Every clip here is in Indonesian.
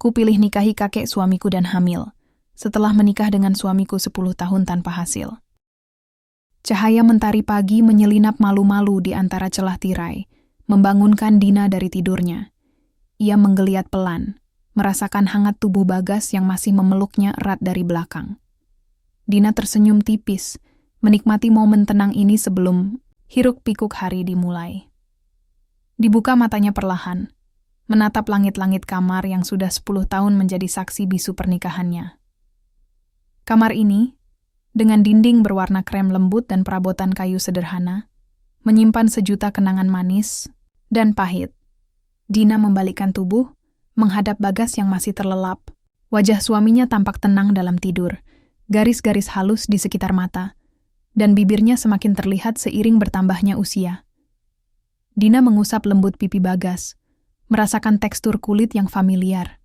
Kupilih nikahi kakek suamiku dan hamil, setelah menikah dengan suamiku 10 tahun tanpa hasil. Cahaya mentari pagi menyelinap malu-malu di antara celah tirai, membangunkan Dina dari tidurnya. Ia menggeliat pelan, merasakan hangat tubuh Bagas yang masih memeluknya erat dari belakang. Dina tersenyum tipis, menikmati momen tenang ini sebelum hiruk-pikuk hari dimulai. Dibuka matanya perlahan, menatap langit-langit kamar yang sudah 10 tahun menjadi saksi bisu pernikahannya. Kamar ini, dengan dinding berwarna krem lembut dan perabotan kayu sederhana, menyimpan sejuta kenangan manis dan pahit. Dina membalikkan tubuh, menghadap Bagas yang masih terlelap. Wajah suaminya tampak tenang dalam tidur, garis-garis halus di sekitar mata, dan bibirnya semakin terlihat seiring bertambahnya usia. Dina mengusap lembut pipi Bagas, merasakan tekstur kulit yang familiar.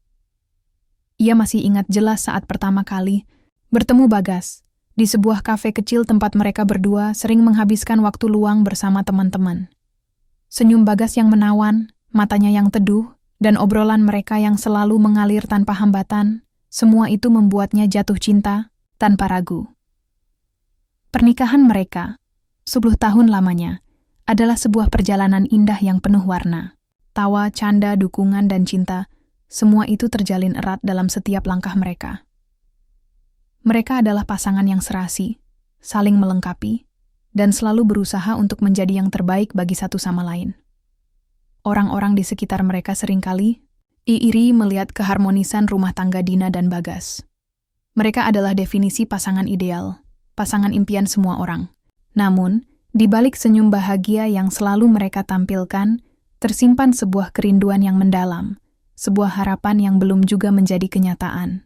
Ia masih ingat jelas saat pertama kali bertemu Bagas di sebuah kafe kecil tempat mereka berdua sering menghabiskan waktu luang bersama teman-teman. Senyum Bagas yang menawan, matanya yang teduh, dan obrolan mereka yang selalu mengalir tanpa hambatan, semua itu membuatnya jatuh cinta tanpa ragu. Pernikahan mereka, 10 tahun lamanya, adalah sebuah perjalanan indah yang penuh warna. Tawa, canda, dukungan, dan cinta, semua itu terjalin erat dalam setiap langkah mereka. Mereka adalah pasangan yang serasi, saling melengkapi, dan selalu berusaha untuk menjadi yang terbaik bagi satu sama lain. Orang-orang di sekitar mereka seringkali iri melihat keharmonisan rumah tangga Dina dan Bagas. Mereka adalah definisi pasangan ideal, pasangan impian semua orang. Namun, di balik senyum bahagia yang selalu mereka tampilkan, tersimpan sebuah kerinduan yang mendalam, sebuah harapan yang belum juga menjadi kenyataan.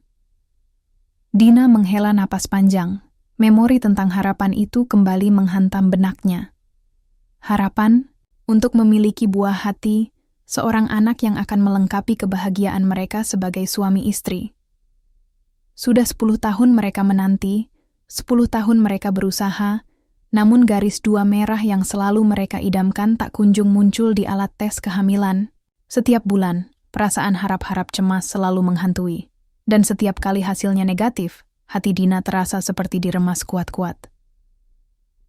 Dina menghela napas panjang, memori tentang harapan itu kembali menghantam benaknya. Harapan untuk memiliki buah hati, seorang anak yang akan melengkapi kebahagiaan mereka sebagai suami istri. Sudah 10 tahun mereka menanti, 10 tahun mereka berusaha, namun garis 2 merah yang selalu mereka idamkan tak kunjung muncul di alat tes kehamilan. Setiap bulan, perasaan harap-harap cemas selalu menghantui. Dan setiap kali hasilnya negatif, hati Dina terasa seperti diremas kuat-kuat.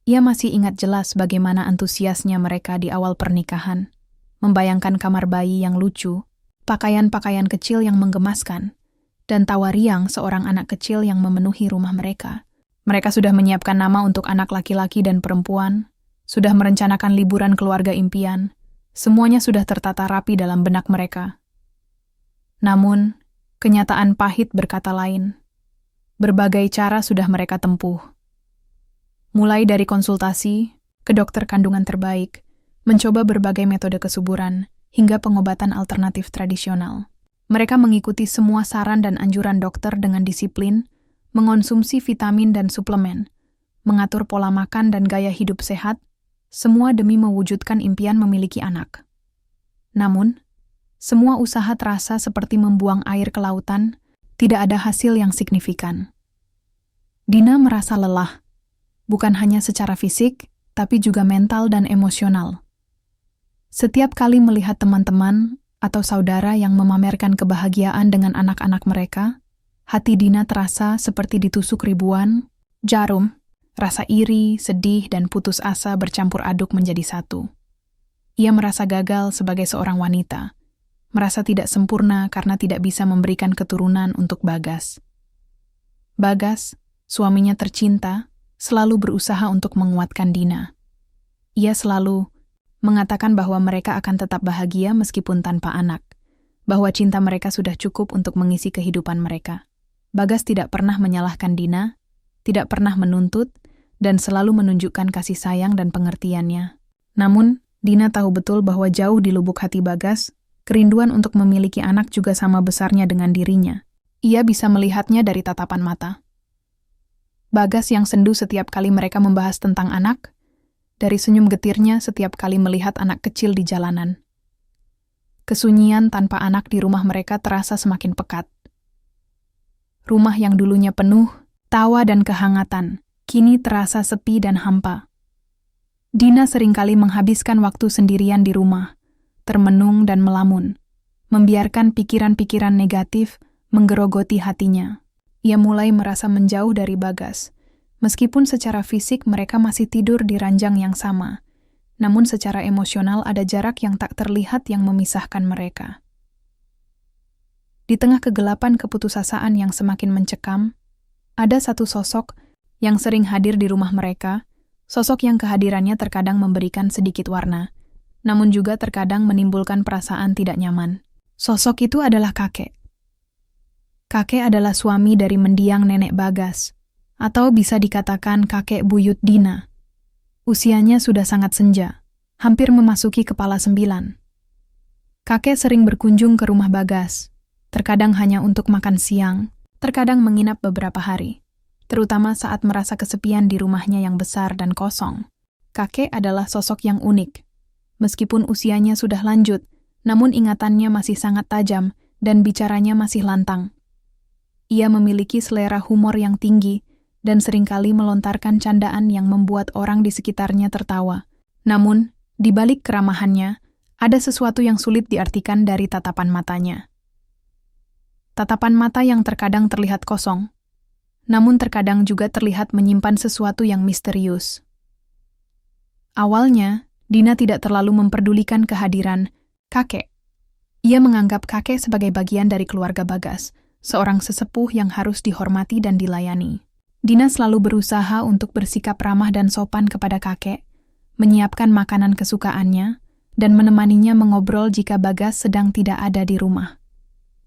Ia masih ingat jelas bagaimana antusiasnya mereka di awal pernikahan, membayangkan kamar bayi yang lucu, pakaian-pakaian kecil yang menggemaskan, dan tawa riang seorang anak kecil yang memenuhi rumah mereka. Mereka sudah menyiapkan nama untuk anak laki-laki dan perempuan, sudah merencanakan liburan keluarga impian, semuanya sudah tertata rapi dalam benak mereka. Namun, kenyataan pahit berkata lain. Berbagai cara sudah mereka tempuh. Mulai dari konsultasi, ke dokter kandungan terbaik, mencoba berbagai metode kesuburan, hingga pengobatan alternatif tradisional. Mereka mengikuti semua saran dan anjuran dokter dengan disiplin, mengonsumsi vitamin dan suplemen, mengatur pola makan dan gaya hidup sehat, semua demi mewujudkan impian memiliki anak. Namun, semua usaha terasa seperti membuang air ke lautan, tidak ada hasil yang signifikan. Dina merasa lelah, bukan hanya secara fisik, tapi juga mental dan emosional. Setiap kali melihat teman-teman atau saudara yang memamerkan kebahagiaan dengan anak-anak mereka, hati Dina terasa seperti ditusuk ribuan jarum, rasa iri, sedih, dan putus asa bercampur aduk menjadi satu. Ia merasa gagal sebagai seorang wanita, merasa tidak sempurna karena tidak bisa memberikan keturunan untuk Bagas. Bagas, suaminya tercinta, selalu berusaha untuk menguatkan Dina. Ia selalu mengatakan bahwa mereka akan tetap bahagia meskipun tanpa anak, bahwa cinta mereka sudah cukup untuk mengisi kehidupan mereka. Bagas tidak pernah menyalahkan Dina, tidak pernah menuntut, dan selalu menunjukkan kasih sayang dan pengertiannya. Namun, Dina tahu betul bahwa jauh di lubuk hati Bagas, kerinduan untuk memiliki anak juga sama besarnya dengan dirinya. Ia bisa melihatnya dari tatapan mata. Bagas yang sendu setiap kali mereka membahas tentang anak, dari senyum getirnya setiap kali melihat anak kecil di jalanan. Kesunyian tanpa anak di rumah mereka terasa semakin pekat. Rumah yang dulunya penuh, tawa dan kehangatan, kini terasa sepi dan hampa. Dina seringkali menghabiskan waktu sendirian di rumah, termenung dan melamun, membiarkan pikiran-pikiran negatif menggerogoti hatinya. Ia mulai merasa menjauh dari Bagas. Meskipun secara fisik mereka masih tidur di ranjang yang sama, namun secara emosional ada jarak yang tak terlihat yang memisahkan mereka. Di tengah kegelapan keputusasaan yang semakin mencekam, ada satu sosok yang sering hadir di rumah mereka, sosok yang kehadirannya terkadang memberikan sedikit warna, namun juga terkadang menimbulkan perasaan tidak nyaman. Sosok itu adalah kakek. Kakek adalah suami dari mendiang nenek Bagas, atau bisa dikatakan kakek buyut Dina. Usianya sudah sangat senja, hampir memasuki kepala 9. Kakek sering berkunjung ke rumah Bagas, terkadang hanya untuk makan siang, terkadang menginap beberapa hari, terutama saat merasa kesepian di rumahnya yang besar dan kosong. Kakek adalah sosok yang unik. Meskipun usianya sudah lanjut, namun ingatannya masih sangat tajam dan bicaranya masih lantang. Ia memiliki selera humor yang tinggi dan seringkali melontarkan candaan yang membuat orang di sekitarnya tertawa. Namun, di balik keramahannya, ada sesuatu yang sulit diartikan dari tatapan matanya. Tatapan mata yang terkadang terlihat kosong, namun terkadang juga terlihat menyimpan sesuatu yang misterius. Awalnya, Dina tidak terlalu memperdulikan kehadiran kakek. Ia menganggap kakek sebagai bagian dari keluarga Bagas, seorang sesepuh yang harus dihormati dan dilayani. Dina selalu berusaha untuk bersikap ramah dan sopan kepada kakek, menyiapkan makanan kesukaannya, dan menemaninya mengobrol jika Bagas sedang tidak ada di rumah.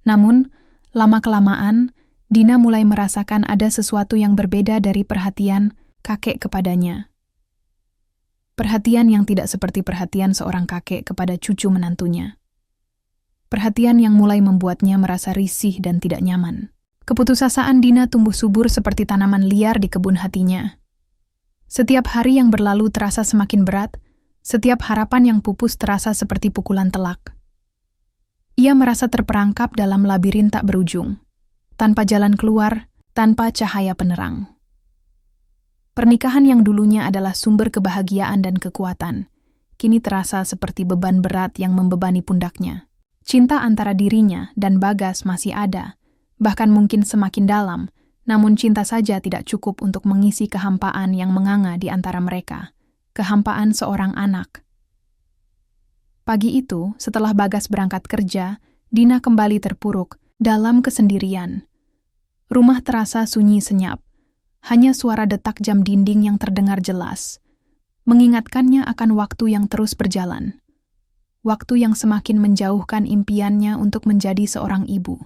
Namun, lama-kelamaan, Dina mulai merasakan ada sesuatu yang berbeda dari perhatian kakek kepadanya. Perhatian yang tidak seperti perhatian seorang kakek kepada cucu menantunya. Perhatian yang mulai membuatnya merasa risih dan tidak nyaman. Keputusasaan Dina tumbuh subur seperti tanaman liar di kebun hatinya. Setiap hari yang berlalu terasa semakin berat, setiap harapan yang pupus terasa seperti pukulan telak. Ia merasa terperangkap dalam labirin tak berujung, tanpa jalan keluar, tanpa cahaya penerang. Pernikahan yang dulunya adalah sumber kebahagiaan dan kekuatan, kini terasa seperti beban berat yang membebani pundaknya. Cinta antara dirinya dan Bagas masih ada, bahkan mungkin semakin dalam, namun cinta saja tidak cukup untuk mengisi kehampaan yang menganga di antara mereka, kehampaan seorang anak. Pagi itu, setelah Bagas berangkat kerja, Dina kembali terpuruk dalam kesendirian. Rumah terasa sunyi senyap. Hanya suara detak jam dinding yang terdengar jelas, mengingatkannya akan waktu yang terus berjalan. Waktu yang semakin menjauhkan impiannya untuk menjadi seorang ibu.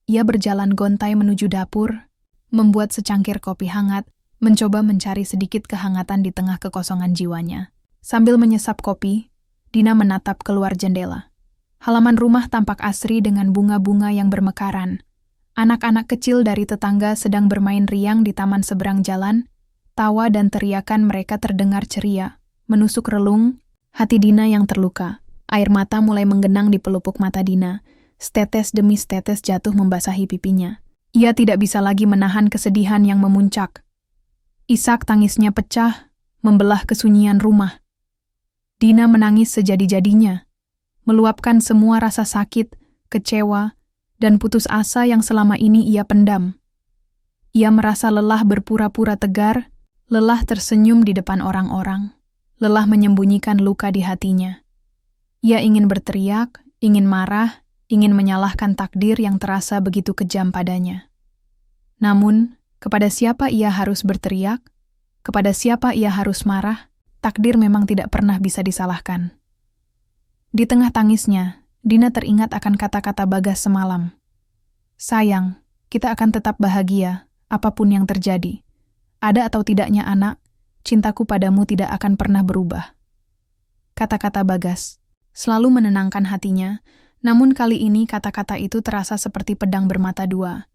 Ia berjalan gontai menuju dapur, membuat secangkir kopi hangat, mencoba mencari sedikit kehangatan di tengah kekosongan jiwanya. Sambil menyesap kopi, Dina menatap keluar jendela. Halaman rumah tampak asri dengan bunga-bunga yang bermekaran. Anak-anak kecil dari tetangga sedang bermain riang di taman seberang jalan. Tawa dan teriakan mereka terdengar ceria, menusuk relung hati Dina yang terluka. Air mata mulai menggenang di pelupuk mata Dina. Setetes demi setetes jatuh membasahi pipinya. Ia tidak bisa lagi menahan kesedihan yang memuncak. Isak tangisnya pecah, membelah kesunyian rumah. Dina menangis sejadi-jadinya, meluapkan semua rasa sakit, kecewa, dan putus asa yang selama ini ia pendam. Ia merasa lelah berpura-pura tegar, lelah tersenyum di depan orang-orang, lelah menyembunyikan luka di hatinya. Ia ingin berteriak, ingin marah, ingin menyalahkan takdir yang terasa begitu kejam padanya. Namun, kepada siapa ia harus berteriak? Kepada siapa ia harus marah? Takdir memang tidak pernah bisa disalahkan. Di tengah tangisnya, Dina teringat akan kata-kata Bagas semalam. Sayang, kita akan tetap bahagia, apapun yang terjadi. Ada atau tidaknya anak, cintaku padamu tidak akan pernah berubah. Kata-kata Bagas selalu menenangkan hatinya, namun kali ini kata-kata itu terasa seperti pedang bermata dua.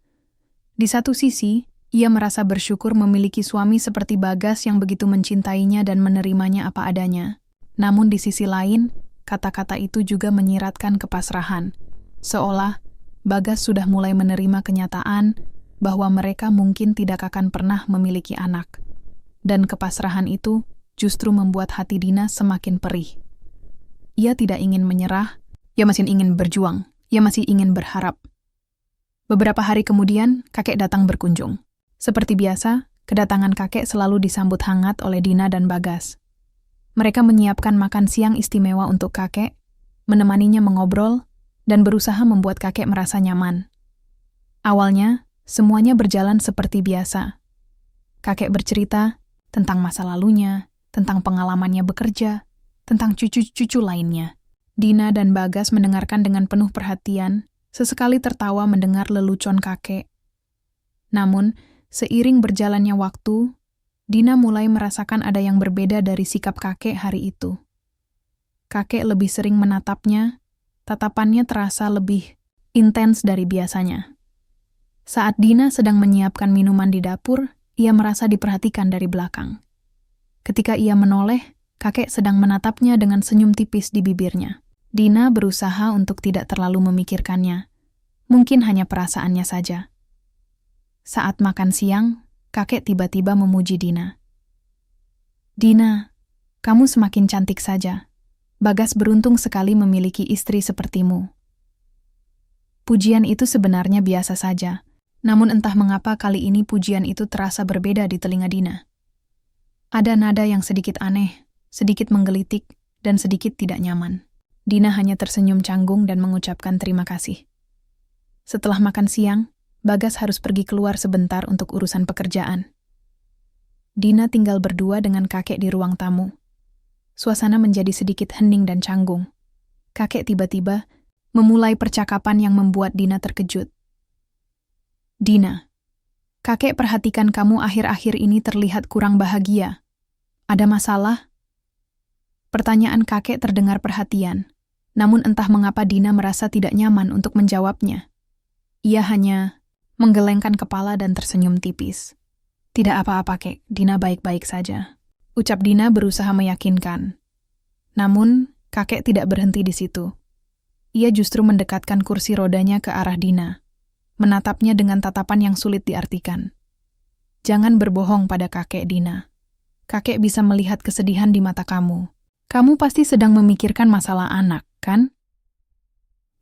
Di satu sisi, ia merasa bersyukur memiliki suami seperti Bagas yang begitu mencintainya dan menerimanya apa adanya. Namun di sisi lain, kata-kata itu juga menyiratkan kepasrahan, seolah Bagas sudah mulai menerima kenyataan bahwa mereka mungkin tidak akan pernah memiliki anak. Dan kepasrahan itu justru membuat hati Dina semakin perih. Ia tidak ingin menyerah, Ia masih ingin berjuang, ia masih ingin berharap. Beberapa hari kemudian, kakek datang berkunjung. Seperti biasa, kedatangan kakek selalu disambut hangat oleh Dina dan Bagas. Mereka menyiapkan makan siang istimewa untuk kakek, menemaninya mengobrol, dan berusaha membuat kakek merasa nyaman. Awalnya, semuanya berjalan seperti biasa. Kakek bercerita tentang masa lalunya, tentang pengalamannya bekerja, tentang cucu-cucu lainnya. Dina dan Bagas mendengarkan dengan penuh perhatian, sesekali tertawa mendengar lelucon kakek. Namun, seiring berjalannya waktu, Dina mulai merasakan ada yang berbeda dari sikap kakek hari itu. Kakek lebih sering menatapnya, tatapannya terasa lebih intens dari biasanya. Saat Dina sedang menyiapkan minuman di dapur, ia merasa diperhatikan dari belakang. Ketika ia menoleh, kakek sedang menatapnya dengan senyum tipis di bibirnya. Dina berusaha untuk tidak terlalu memikirkannya. Mungkin hanya perasaannya saja. Saat makan siang, kakek tiba-tiba memuji Dina. "Dina, kamu semakin cantik saja. Bagas beruntung sekali memiliki istri sepertimu." Pujian itu sebenarnya biasa saja. Namun entah mengapa kali ini pujian itu terasa berbeda di telinga Dina. Ada nada yang sedikit aneh, sedikit menggelitik, dan sedikit tidak nyaman. Dina hanya tersenyum canggung dan mengucapkan terima kasih. Setelah makan siang, Bagas harus pergi keluar sebentar untuk urusan pekerjaan. Dina tinggal berdua dengan kakek di ruang tamu. Suasana menjadi sedikit hening dan canggung. Kakek tiba-tiba memulai percakapan yang membuat Dina terkejut. "Dina, kakek perhatikan kamu akhir-akhir ini terlihat kurang bahagia. Ada masalah?" Pertanyaan kakek terdengar perhatian, namun entah mengapa Dina merasa tidak nyaman untuk menjawabnya. Ia hanya menggelengkan kepala dan tersenyum tipis. "Tidak apa-apa, Kek, Dina baik-baik saja," ucap Dina berusaha meyakinkan. Namun, kakek tidak berhenti di situ. Ia justru mendekatkan kursi rodanya ke arah Dina, menatapnya dengan tatapan yang sulit diartikan. "Jangan berbohong pada kakek, Dina. Kakek bisa melihat kesedihan di mata kamu. Kamu pasti sedang memikirkan masalah anak, kan?"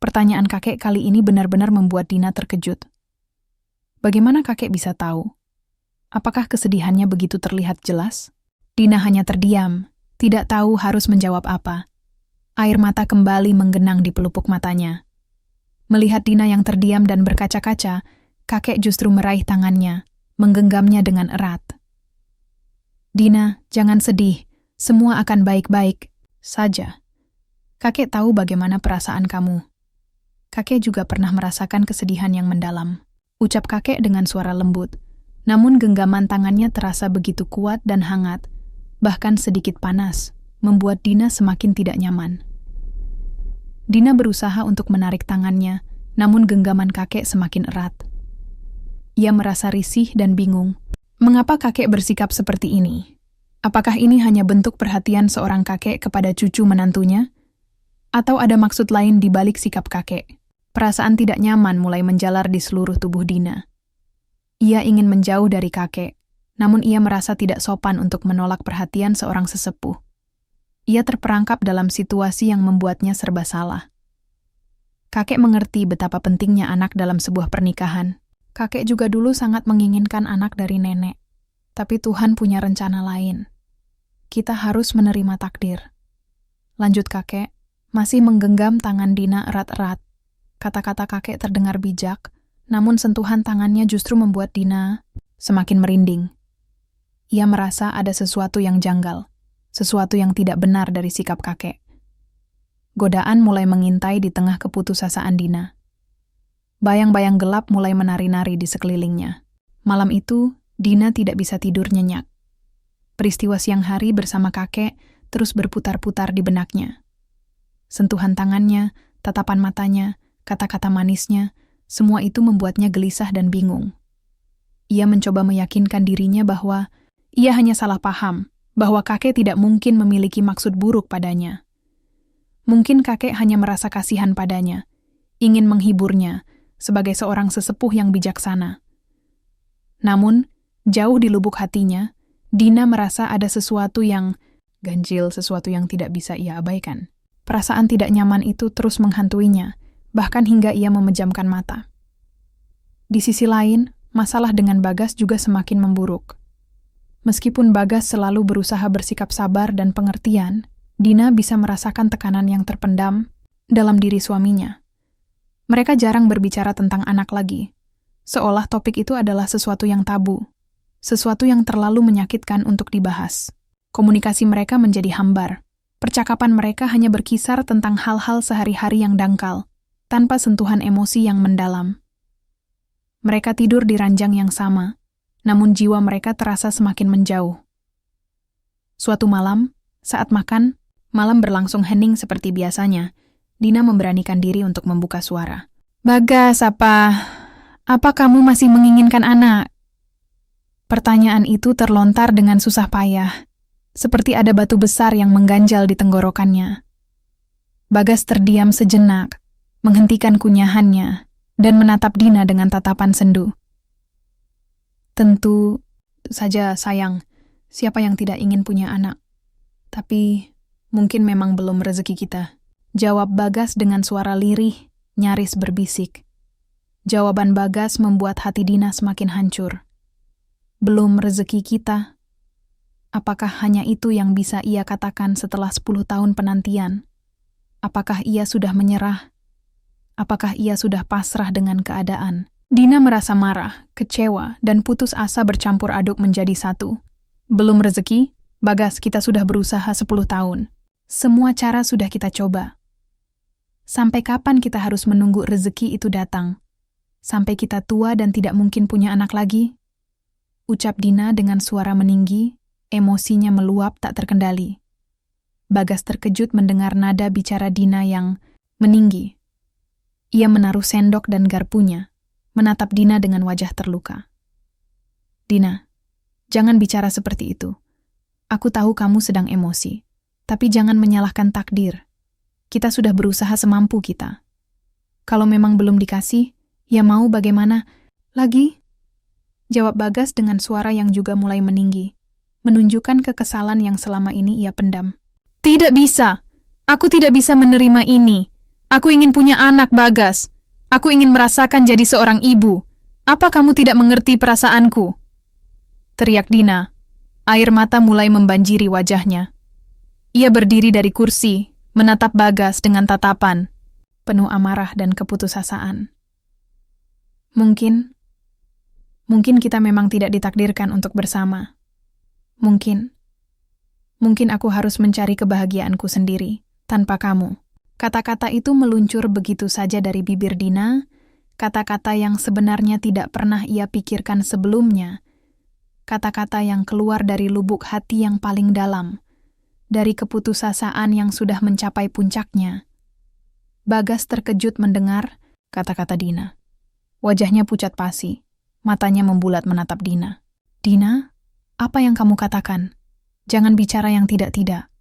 Pertanyaan kakek kali ini benar-benar membuat Dina terkejut. Bagaimana kakek bisa tahu? Apakah kesedihannya begitu terlihat jelas? Dina hanya terdiam, tidak tahu harus menjawab apa. Air mata kembali menggenang di pelupuk matanya. Melihat Dina yang terdiam dan berkaca-kaca, kakek justru meraih tangannya, menggenggamnya dengan erat. "Dina, jangan sedih. Semua akan baik-baik saja. Kakek tahu bagaimana perasaan kamu. Kakek juga pernah merasakan kesedihan yang mendalam," ucap kakek dengan suara lembut. Namun genggaman tangannya terasa begitu kuat dan hangat, bahkan sedikit panas, membuat Dina semakin tidak nyaman. Dina berusaha untuk menarik tangannya, namun genggaman kakek semakin erat. Ia merasa risih dan bingung. Mengapa kakek bersikap seperti ini? Apakah ini hanya bentuk perhatian seorang kakek kepada cucu menantunya? Atau ada maksud lain di balik sikap kakek? Perasaan tidak nyaman mulai menjalar di seluruh tubuh Dina. Ia ingin menjauh dari kakek, namun ia merasa tidak sopan untuk menolak perhatian seorang sesepuh. Ia terperangkap dalam situasi yang membuatnya serba salah. Kakek mengerti betapa pentingnya anak dalam sebuah pernikahan. Kakek juga dulu sangat menginginkan anak dari nenek. Tapi Tuhan punya rencana lain. Kita harus menerima takdir. Lanjut kakek, masih menggenggam tangan Dina erat-erat. Kata-kata kakek terdengar bijak, namun sentuhan tangannya justru membuat Dina semakin merinding. Ia merasa ada sesuatu yang janggal. Sesuatu yang tidak benar dari sikap kakek. Godaan mulai mengintai di tengah keputusasaan Dina. Bayang-bayang gelap mulai menari-nari di sekelilingnya. Malam itu, Dina tidak bisa tidur nyenyak. Peristiwa siang hari bersama kakek terus berputar-putar di benaknya. Sentuhan tangannya, tatapan matanya, kata-kata manisnya, semua itu membuatnya gelisah dan bingung. Ia mencoba meyakinkan dirinya bahwa ia hanya salah paham, bahwa kakek tidak mungkin memiliki maksud buruk padanya. Mungkin kakek hanya merasa kasihan padanya, ingin menghiburnya sebagai seorang sesepuh yang bijaksana. Namun, jauh di lubuk hatinya, Dina merasa ada sesuatu yang ganjil, sesuatu yang tidak bisa ia abaikan. Perasaan tidak nyaman itu terus menghantuinya, bahkan hingga ia memejamkan mata. Di sisi lain, masalah dengan Bagas juga semakin memburuk. Meskipun Bagas selalu berusaha bersikap sabar dan pengertian, Dina bisa merasakan tekanan yang terpendam dalam diri suaminya. Mereka jarang berbicara tentang anak lagi, seolah topik itu adalah sesuatu yang tabu, sesuatu yang terlalu menyakitkan untuk dibahas. Komunikasi mereka menjadi hambar. Percakapan mereka hanya berkisar tentang hal-hal sehari-hari yang dangkal, tanpa sentuhan emosi yang mendalam. Mereka tidur di ranjang yang sama, namun jiwa mereka terasa semakin menjauh. Suatu malam, saat makan, malam berlangsung hening seperti biasanya, Dina memberanikan diri untuk membuka suara. "Bagas, apa kamu masih menginginkan anak?" Pertanyaan itu terlontar dengan susah payah, seperti ada batu besar yang mengganjal di tenggorokannya. Bagas terdiam sejenak, menghentikan kunyahannya, dan menatap Dina dengan tatapan sendu. "Tentu saja sayang, siapa yang tidak ingin punya anak? Tapi mungkin memang belum rezeki kita," jawab Bagas dengan suara lirih, nyaris berbisik. Jawaban Bagas membuat hati Dina semakin hancur. Belum rezeki kita? Apakah hanya itu yang bisa ia katakan setelah 10 tahun penantian? Apakah ia sudah menyerah? Apakah ia sudah pasrah dengan keadaan? Dina merasa marah, kecewa, dan putus asa bercampur aduk menjadi satu. Belum rezeki? Bagas, kita sudah berusaha 10 tahun. Semua cara sudah kita coba. Sampai kapan kita harus menunggu rezeki itu datang? Sampai kita tua dan tidak mungkin punya anak lagi? Ucap Dina dengan suara meninggi, emosinya meluap tak terkendali. Bagas terkejut mendengar nada bicara Dina yang meninggi. Ia menaruh sendok dan garpunya, menatap Dina dengan wajah terluka. "Dina, jangan bicara seperti itu. Aku tahu kamu sedang emosi, tapi jangan menyalahkan takdir. Kita sudah berusaha semampu kita. Kalau memang belum dikasih, ya mau bagaimana lagi?" Jawab Bagas dengan suara yang juga mulai meninggi, menunjukkan kekesalan yang selama ini ia pendam. "Tidak bisa. Aku tidak bisa menerima ini. Aku ingin punya anak, Bagas. Aku ingin merasakan jadi seorang ibu. Apa kamu tidak mengerti perasaanku?" teriak Dina. Air mata mulai membanjiri wajahnya. Ia berdiri dari kursi, menatap Bagas dengan tatapan penuh amarah dan keputusasaan. Mungkin kita memang tidak ditakdirkan untuk bersama. Mungkin aku harus mencari kebahagiaanku sendiri, tanpa kamu. Kata-kata itu meluncur begitu saja dari bibir Dina, kata-kata yang sebenarnya tidak pernah ia pikirkan sebelumnya, kata-kata yang keluar dari lubuk hati yang paling dalam, dari keputusasaan yang sudah mencapai puncaknya. Bagas terkejut mendengar kata-kata Dina. Wajahnya pucat pasi, matanya membulat menatap Dina. "Dina, apa yang kamu katakan? Jangan bicara yang tidak-tidak.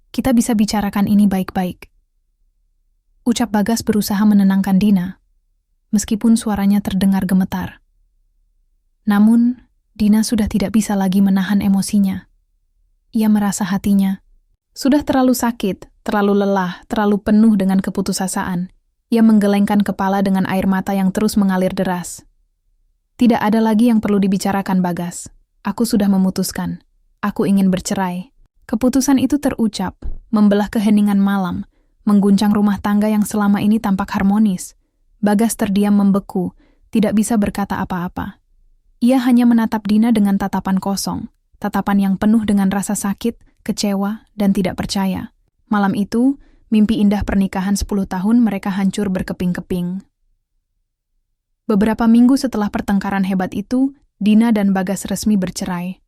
Kita bisa bicarakan ini baik-baik." Ucap Bagas berusaha menenangkan Dina, meskipun suaranya terdengar gemetar. Namun, Dina sudah tidak bisa lagi menahan emosinya. Ia merasa hatinya sudah terlalu sakit, terlalu lelah, terlalu penuh dengan keputusasaan. Ia menggelengkan kepala dengan air mata yang terus mengalir deras. "Tidak ada lagi yang perlu dibicarakan, Bagas. Aku sudah memutuskan. Aku ingin bercerai." Keputusan itu terucap, membelah keheningan malam, mengguncang rumah tangga yang selama ini tampak harmonis. Bagas terdiam membeku, tidak bisa berkata apa-apa. Ia hanya menatap Dina dengan tatapan kosong, tatapan yang penuh dengan rasa sakit, kecewa, dan tidak percaya. Malam itu, mimpi indah pernikahan 10 tahun mereka hancur berkeping-keping. Beberapa minggu setelah pertengkaran hebat itu, Dina dan Bagas resmi bercerai.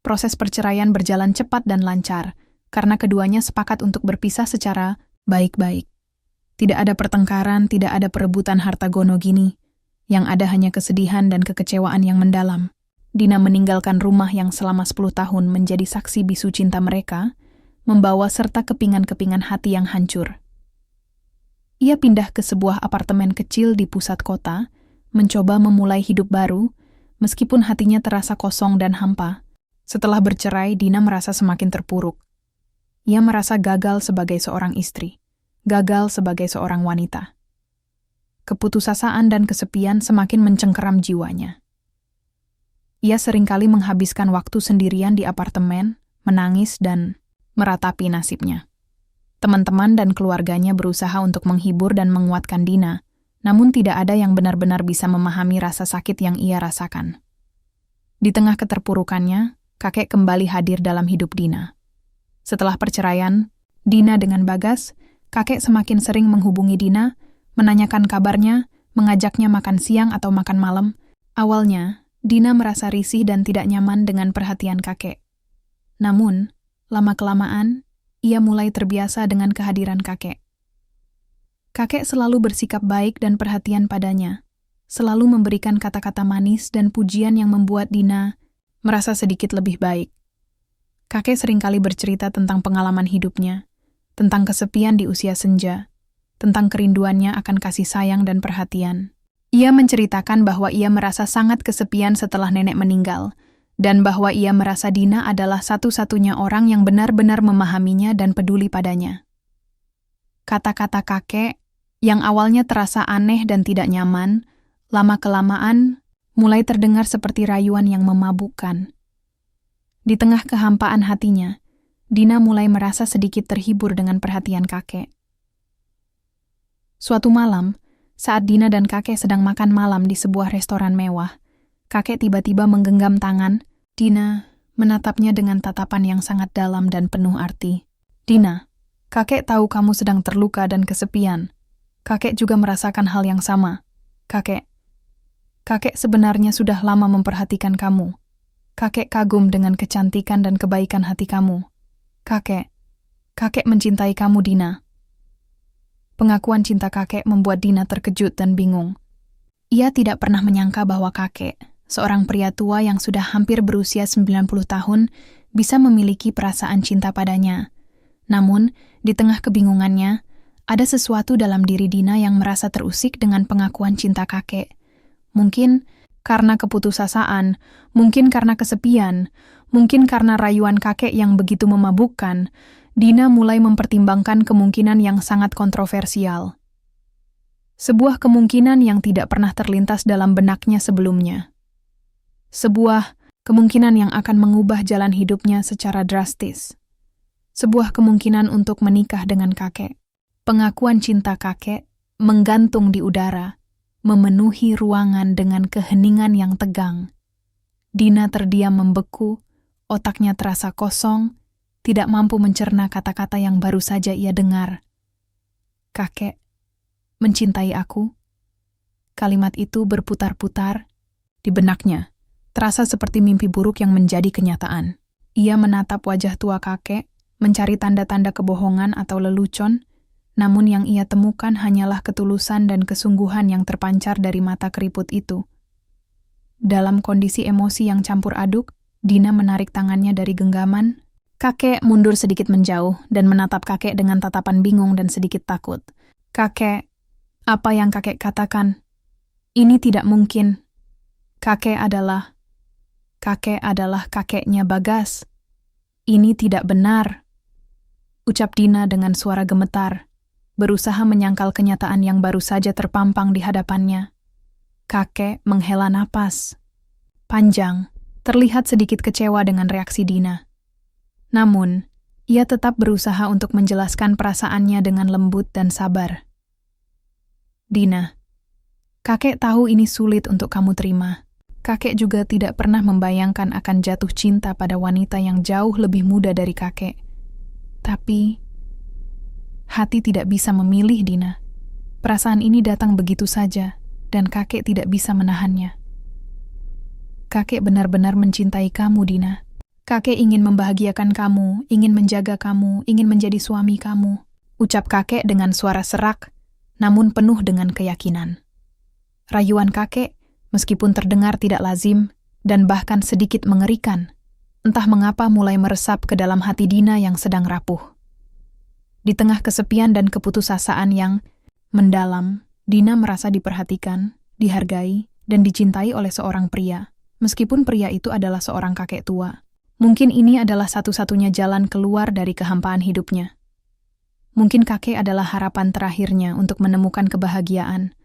Proses perceraian berjalan cepat dan lancar, karena keduanya sepakat untuk berpisah secara baik-baik. Tidak ada pertengkaran, tidak ada perebutan harta gono gini. Yang ada hanya kesedihan dan kekecewaan yang mendalam. Dina meninggalkan rumah yang selama 10 tahun menjadi saksi bisu cinta mereka, membawa serta kepingan-kepingan hati yang hancur. Ia pindah ke sebuah apartemen kecil di pusat kota, mencoba memulai hidup baru, meskipun hatinya terasa kosong dan hampa. Setelah bercerai, Dina merasa semakin terpuruk. Ia merasa gagal sebagai seorang istri, gagal sebagai seorang wanita. Keputusasaan dan kesepian semakin mencengkeram jiwanya. Ia seringkali menghabiskan waktu sendirian di apartemen, menangis dan meratapi nasibnya. Teman-teman dan keluarganya berusaha untuk menghibur dan menguatkan Dina, namun tidak ada yang benar-benar bisa memahami rasa sakit yang ia rasakan. Di tengah keterpurukannya, kakek kembali hadir dalam hidup Dina. Setelah perceraian, Dina dengan Bagas, kakek semakin sering menghubungi Dina, menanyakan kabarnya, mengajaknya makan siang atau makan malam. Awalnya, Dina merasa risih dan tidak nyaman dengan perhatian kakek. Namun, lama-kelamaan, ia mulai terbiasa dengan kehadiran kakek. Kakek selalu bersikap baik dan perhatian padanya, selalu memberikan kata-kata manis dan pujian yang membuat Dina merasa sedikit lebih baik. Kakek seringkali bercerita tentang pengalaman hidupnya, tentang kesepian di usia senja, tentang kerinduannya akan kasih sayang dan perhatian. Ia menceritakan bahwa ia merasa sangat kesepian setelah nenek meninggal, dan bahwa ia merasa Dina adalah satu-satunya orang yang benar-benar memahaminya dan peduli padanya. Kata-kata kakek, yang awalnya terasa aneh dan tidak nyaman, lama-kelamaan mulai terdengar seperti rayuan yang memabukkan. Di tengah kehampaan hatinya, Dina mulai merasa sedikit terhibur dengan perhatian kakek. Suatu malam, saat Dina dan kakek sedang makan malam di sebuah restoran mewah, kakek tiba-tiba menggenggam tangan Dina, menatapnya dengan tatapan yang sangat dalam dan penuh arti. Dina, kakek tahu kamu sedang terluka dan kesepian. Kakek juga merasakan hal yang sama. Kakek sebenarnya sudah lama memperhatikan kamu. Kakek kagum dengan kecantikan dan kebaikan hati kamu. Kakek mencintai kamu, Dina. Pengakuan cinta kakek membuat Dina terkejut dan bingung. Ia tidak pernah menyangka bahwa kakek, seorang pria tua yang sudah hampir berusia 90 tahun, bisa memiliki perasaan cinta padanya. Namun, di tengah kebingungannya, ada sesuatu dalam diri Dina yang merasa terusik dengan pengakuan cinta kakek. Mungkin karena keputusasaan, mungkin karena kesepian, mungkin karena rayuan kakek yang begitu memabukkan, Dina mulai mempertimbangkan kemungkinan yang sangat kontroversial. Sebuah kemungkinan yang tidak pernah terlintas dalam benaknya sebelumnya. Sebuah kemungkinan yang akan mengubah jalan hidupnya secara drastis. Sebuah kemungkinan untuk menikah dengan kakek. Pengakuan cinta kakek menggantung di udara, memenuhi ruangan dengan keheningan yang tegang. Dina terdiam membeku, otaknya terasa kosong, tidak mampu mencerna kata-kata yang baru saja ia dengar. Kakek mencintai aku. Kalimat itu berputar-putar di benaknya. Terasa seperti mimpi buruk yang menjadi kenyataan. Ia menatap wajah tua kakek, mencari tanda-tanda kebohongan atau lelucon, namun yang ia temukan hanyalah ketulusan dan kesungguhan yang terpancar dari mata keriput itu. Dalam kondisi emosi yang campur aduk, Dina menarik tangannya dari genggaman. Kakek mundur sedikit menjauh dan menatap kakek dengan tatapan bingung dan sedikit takut. Kakek, apa yang kakek katakan? Ini tidak mungkin. Kakek adalah kakeknya Bagas. Ini tidak benar. Ucap Dina dengan suara gemetar, berusaha menyangkal kenyataan yang baru saja terpampang di hadapannya. Kakek menghela napas panjang, terlihat sedikit kecewa dengan reaksi Dina. Namun, ia tetap berusaha untuk menjelaskan perasaannya dengan lembut dan sabar. Dina, kakek tahu ini sulit untuk kamu terima. Kakek juga tidak pernah membayangkan akan jatuh cinta pada wanita yang jauh lebih muda dari kakek. Tapi, hati tidak bisa memilih, Dina. Perasaan ini datang begitu saja, dan kakek tidak bisa menahannya. Kakek benar-benar mencintai kamu, Dina. Kakek ingin membahagiakan kamu, ingin menjaga kamu, ingin menjadi suami kamu. Ucap kakek dengan suara serak, namun penuh dengan keyakinan. Rayuan kakek, meskipun terdengar tidak lazim, dan bahkan sedikit mengerikan, entah mengapa mulai meresap ke dalam hati Dina yang sedang rapuh. Di tengah kesepian dan keputusasaan yang mendalam, Dina merasa diperhatikan, dihargai, dan dicintai oleh seorang pria, meskipun pria itu adalah seorang kakek tua. Mungkin ini adalah satu-satunya jalan keluar dari kehampaan hidupnya. Mungkin kakek adalah harapan terakhirnya untuk menemukan kebahagiaan,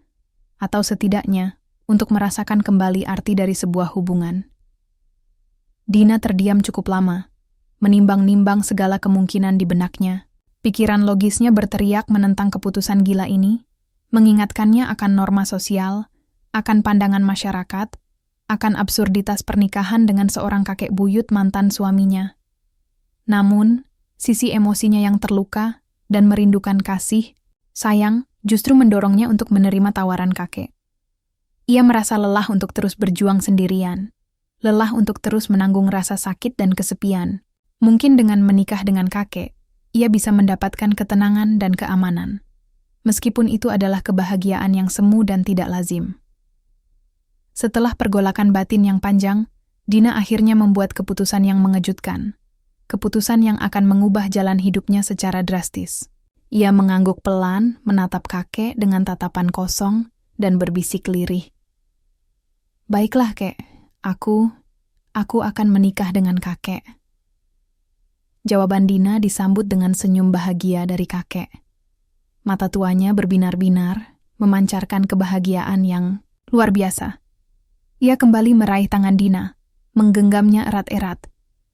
atau setidaknya untuk merasakan kembali arti dari sebuah hubungan. Dina terdiam cukup lama, menimbang-nimbang segala kemungkinan di benaknya. Pikiran logisnya berteriak menentang keputusan gila ini, mengingatkannya akan norma sosial, akan pandangan masyarakat, akan absurditas pernikahan dengan seorang kakek buyut mantan suaminya. Namun, sisi emosinya yang terluka dan merindukan kasih, sayang, justru mendorongnya untuk menerima tawaran kakek. Ia merasa lelah untuk terus berjuang sendirian, lelah untuk terus menanggung rasa sakit dan kesepian. Mungkin dengan menikah dengan kakek, ia bisa mendapatkan ketenangan dan keamanan. Meskipun itu adalah kebahagiaan yang semu dan tidak lazim. Setelah pergolakan batin yang panjang, Dina akhirnya membuat keputusan yang mengejutkan. Keputusan yang akan mengubah jalan hidupnya secara drastis. Ia mengangguk pelan, menatap kakek dengan tatapan kosong, dan berbisik lirih. "Baiklah, Kek. Aku akan menikah dengan kakek." Jawaban Dina disambut dengan senyum bahagia dari kakek. Mata tuanya berbinar-binar, memancarkan kebahagiaan yang luar biasa. Ia kembali meraih tangan Dina, menggenggamnya erat-erat,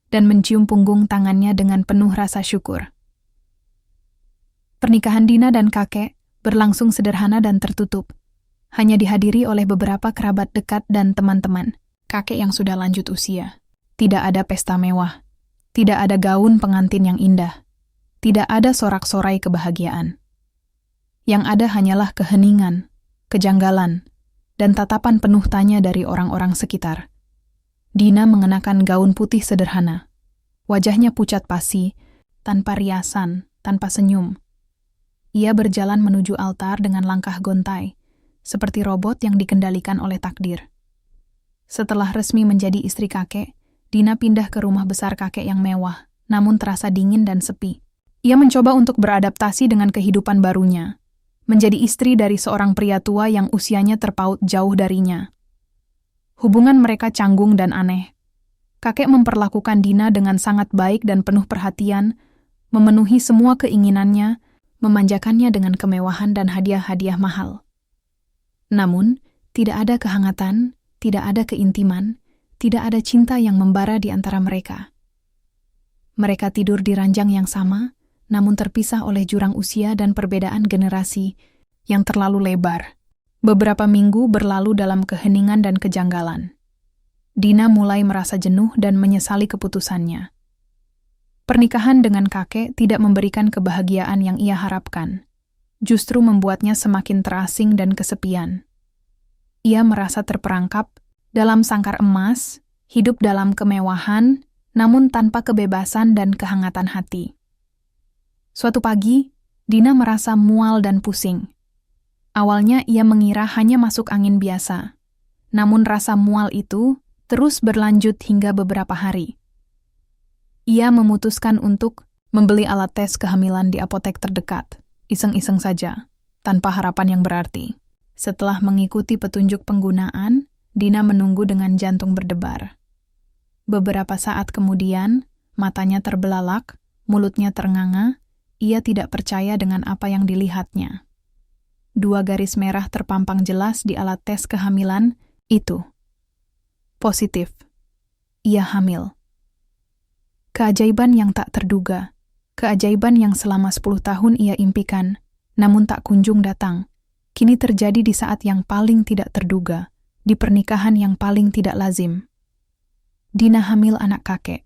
dan mencium punggung tangannya dengan penuh rasa syukur. Pernikahan Dina dan kakek berlangsung sederhana dan tertutup, hanya dihadiri oleh beberapa kerabat dekat dan teman-teman, kakek yang sudah lanjut usia. Tidak ada pesta mewah, tidak ada gaun pengantin yang indah, tidak ada sorak-sorai kebahagiaan. Yang ada hanyalah keheningan, kejanggalan, dan tatapan penuh tanya dari orang-orang sekitar. Dina mengenakan gaun putih sederhana. Wajahnya pucat pasi, tanpa riasan, tanpa senyum. Ia berjalan menuju altar dengan langkah gontai, seperti robot yang dikendalikan oleh takdir. Setelah resmi menjadi istri kakek, Dina pindah ke rumah besar kakek yang mewah, namun terasa dingin dan sepi. Ia mencoba untuk beradaptasi dengan kehidupan barunya, menjadi istri dari seorang pria tua yang usianya terpaut jauh darinya. Hubungan mereka canggung dan aneh. Kakek memperlakukan Dina dengan sangat baik dan penuh perhatian, memenuhi semua keinginannya, memanjakannya dengan kemewahan dan hadiah-hadiah mahal. Namun, tidak ada kehangatan, tidak ada keintiman, tidak ada cinta yang membara di antara mereka. Mereka tidur di ranjang yang sama, namun terpisah oleh jurang usia dan perbedaan generasi yang terlalu lebar. Beberapa minggu berlalu dalam keheningan dan kejanggalan. Dina mulai merasa jenuh dan menyesali keputusannya. Pernikahan dengan kakek tidak memberikan kebahagiaan yang ia harapkan, justru membuatnya semakin terasing dan kesepian. Ia merasa terperangkap dalam sangkar emas, hidup dalam kemewahan, namun tanpa kebebasan dan kehangatan hati. Suatu pagi, Dina merasa mual dan pusing. Awalnya ia mengira hanya masuk angin biasa, namun rasa mual itu terus berlanjut hingga beberapa hari. Ia memutuskan untuk membeli alat tes kehamilan di apotek terdekat, iseng-iseng saja, tanpa harapan yang berarti. Setelah mengikuti petunjuk penggunaan, Dina menunggu dengan jantung berdebar. Beberapa saat kemudian, matanya terbelalak, mulutnya ternganga. Ia tidak percaya dengan apa yang dilihatnya. 2 garis merah terpampang jelas di alat tes kehamilan itu. Positif. Ia hamil. Keajaiban yang tak terduga. Keajaiban yang selama 10 tahun ia impikan, namun tak kunjung datang. Kini terjadi di saat yang paling tidak terduga, di pernikahan yang paling tidak lazim. Dina hamil anak kakek.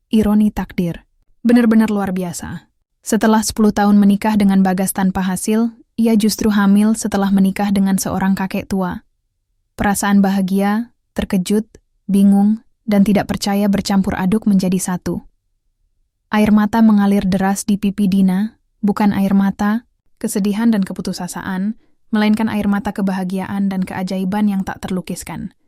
Ironi takdir. Benar-benar luar biasa. Setelah 10 tahun menikah dengan Bagas tanpa hasil, ia justru hamil setelah menikah dengan seorang kakek tua. Perasaan bahagia, terkejut, bingung, dan tidak percaya bercampur aduk menjadi satu. Air mata mengalir deras di pipi Dina, bukan air mata, kesedihan dan keputusasaan, melainkan air mata kebahagiaan dan keajaiban yang tak terlukiskan.